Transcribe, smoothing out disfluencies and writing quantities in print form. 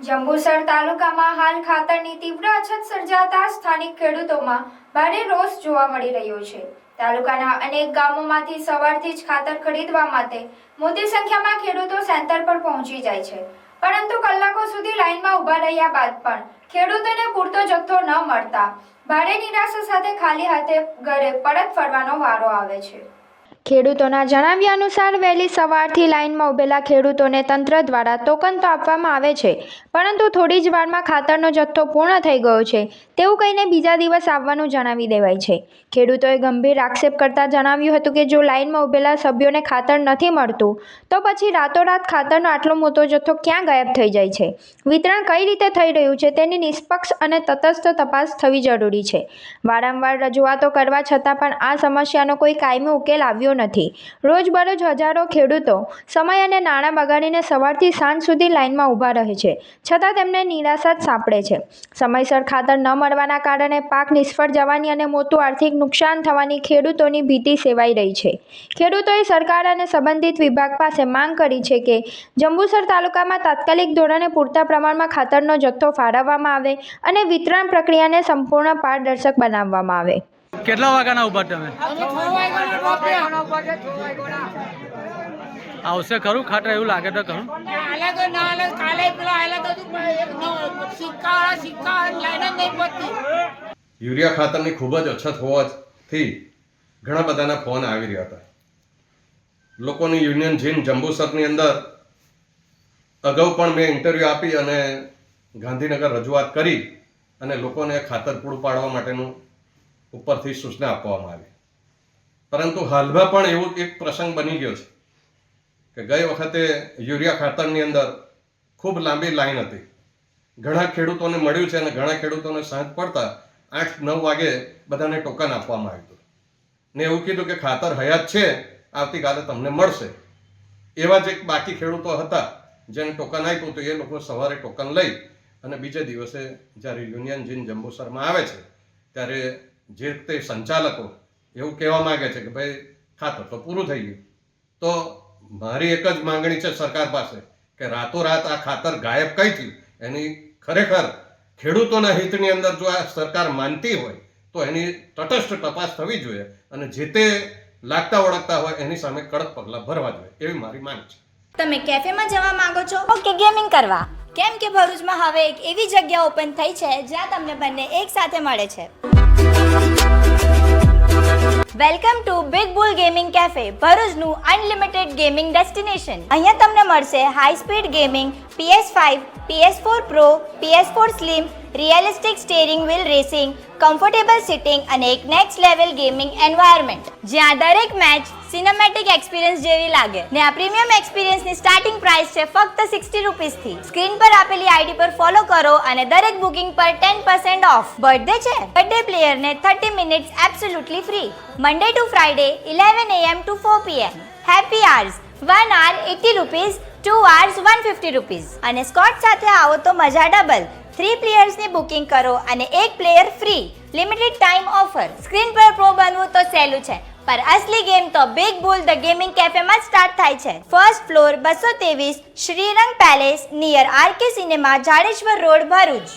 જંબુસર તાલુકામાં હાલ ખાતરની તીવ્ર અછત સર્જાતા સ્થાનિક ખેડૂતોમાં ભારે રોષ જોવા મળી રહ્યો છે। તાલુકાના અનેક ગામોમાંથી સવારથી જ ખાતર ખરીદવા માટે મોટી સંખ્યામાં ખેડૂતો સેન્ટર પર પહોંચી જાય છે, પરંતુ કલાકો સુધી લાઇનમાં ઊભા રહ્યા બાદ પણ ખેડૂતોને પૂરતો જથ્થો ન મળતા ભારે નિરાશા સાથે ખાલી હાથે ઘરે પરત ફરવાનો વારો આવે છે। ખેડૂતોના જણાવ્યા અનુસાર વહેલી સવારથી લાઇનમાં ઊભેલા ખેડૂતોને તંત્ર દ્વારા ટોકન તો આપવામાં આવે છે, પરંતુ થોડી જ વારમાં ખાતરનો જથ્થો પૂર્ણ થઈ ગયો છે તેવું કહીને બીજા દિવસ આવવાનું જણાવી દેવાય છે। ખેડૂતોએ ગંભીર આક્ષેપ કરતા જણાવ્યું હતું કે જો લાઇનમાં ઊભેલા સભ્યોને ખાતર નથી મળતું તો પછી રાતોરાત ખાતરનો આટલો મોટો જથ્થો ક્યાં ગાયબ થઈ જાય છે। વિતરણ કઈ રીતે થઈ રહ્યું છે તેની નિષ્પક્ષ અને તટસ્થ તપાસ થવી જરૂરી છે। વારંવાર રજૂઆતો કરવા છતાં પણ આ સમસ્યાનો કોઈ કાયમી ઉકેલ આવ્યો નથી। રોજબરોજ હજારો ખેડૂતો સમય અને નાણાં બગાડીને સવારથી સાંજ સુધી લાઇનમાં ઊભા રહે છે, છતાં તેમને નિરાશા જ સાંપડે છે। સમયસર ખાતર ન મળવાના કારણે પાક નિષ્ફળ જવાની અને મોટું આર્થિક નુકસાન થવાની ખેડૂતોની ભીતિ સેવાઈ રહી છે। ખેડૂતોએ સરકાર અને સંબંધિત વિભાગ પાસે માંગ કરી છે કે જંબુસર તાલુકામાં તાત્કાલિક ધોરણે પૂરતા પ્રમાણમાં ખાતરનો જથ્થો ફાળવવામાં આવે અને વિતરણ પ્રક્રિયાને સંપૂર્ણ પારદર્શક બનાવવામાં આવે। કેટલા વાગ્યાના ઉભા તમે? આવશે ખરું ખાતર એવું લાગે તો ખરું? યુરિયા ખાતરની ખૂબ જ અછત હોવાથી ઘણા બધાના ફોન આવી રહ્યા હતા। લોકોની યુનિયન જીન જંબુસરની અંદર અગાઉ પણ મેં ઇન્ટરવ્યૂ આપી અને ગાંધીનગર રજૂઆત કરી અને લોકોને ખાતર પૂરું પાડવા માટેનું ઉપરથી સૂચના આપવામાં આવી, પરંતુ હાલમાં પણ એવું એક પ્રસંગ બની ગયો છે કે ગઈ વખતે યુરિયા ખાતરની અંદર ખૂબ લાંબી લાઈન હતી। ઘણા ખેડૂતોને મળ્યું છે અને ઘણા ખેડૂતોને સાંજ પડતા 8-9 વાગે બધાને ટોકન આપવામાં આવ્યું ને એવું કીધું કે ખાતર હયાત છે, આવતીકાલે તમને મળશે। એવા જ એક બાકી ખેડૂતો હતા જેને ટોકન આપ્યું તો એ લોકો સવારે ટોકન લઈ અને બીજે દિવસે જ્યારે યુનિયન જીન જંબુસરમાં આવે છે ત્યારે જે તે સંચાલકો એવું કહેવા માગે છે કે ભાઈ ખાતર તો પૂરું થઈ ગયું। તો મારી એક જ માંગણી છે સરકાર પાસે કે રાતોરાત આ ખાતર ગાયબ કઈ થયું એની ખરેખર ખેડૂતોના હિતની અંદર જો આ સરકાર માનતી હોય તો એની તટસ્થ તપાસ થવી જોઈએ અને જે તે લાગતા ઓળખતા હોય એની સામે કડક પગલાં ભરવા જોઈએ એવી મારી માંગ છે। તમે કેફેમાં જવા માંગો છો કે ગેમિંગ કરવા? કેમ કે ભરૂચમાં હવે એક એવી જગ્યા ઓપન થઈ છે જ્યાં તમને બંને એક સાથે મળે છે। Welcome to Big Bull gaming cafe, ભરૂચનું અનલિમિટેડ ગેમિંગ ડેસ્ટિનેશન। અહીંયા તમને મળશે high speed gaming, PS5, PS4 Pro, PS4 Slim, realistic steering wheel racing, comfortable seating અને એક નેક્સ્ટ લેવલ ગેમિંગ એન્વાયરમેન્ટ જ્યાં દરેક મેચ સિનેમેટિક એક્સપિરિયન્સ જેવી લાગે ને આ પ્રીમિયમ એક્સપિરિયન્સની સ્ટાર્ટિંગ પ્રાઇસ છે ફક્ત 60 રૂપીસથી। સ્ક્રીન પર આપેલી આઈડી પર ફોલો કરો અને દરેક બુકિંગ પર 10% ઓફ। બર્થડે છે? બર્થડે પ્લેયરને 30 minutes absolutely free. Monday to Friday 11 AM to 4 PM। Happy hours 1 hour 80 rupees, 2 hours 150 rupees અને સ્કોટ સાથે આવો તો મજા ડબલ। 3 પ્લેયર્સની બુકિંગ કરો અને 1 player free. Limited time offer. Screen પર પ્રો બનવું તો સહેલું છે, પર અસલી ગેમ તો બિગ બુલ ધ ગેમિંગ કેફેમાં સ્ટાર્ટ થાય છે। First floor 223 Shrirang palace near RK cinema, Jadeshwar road, Bharuch.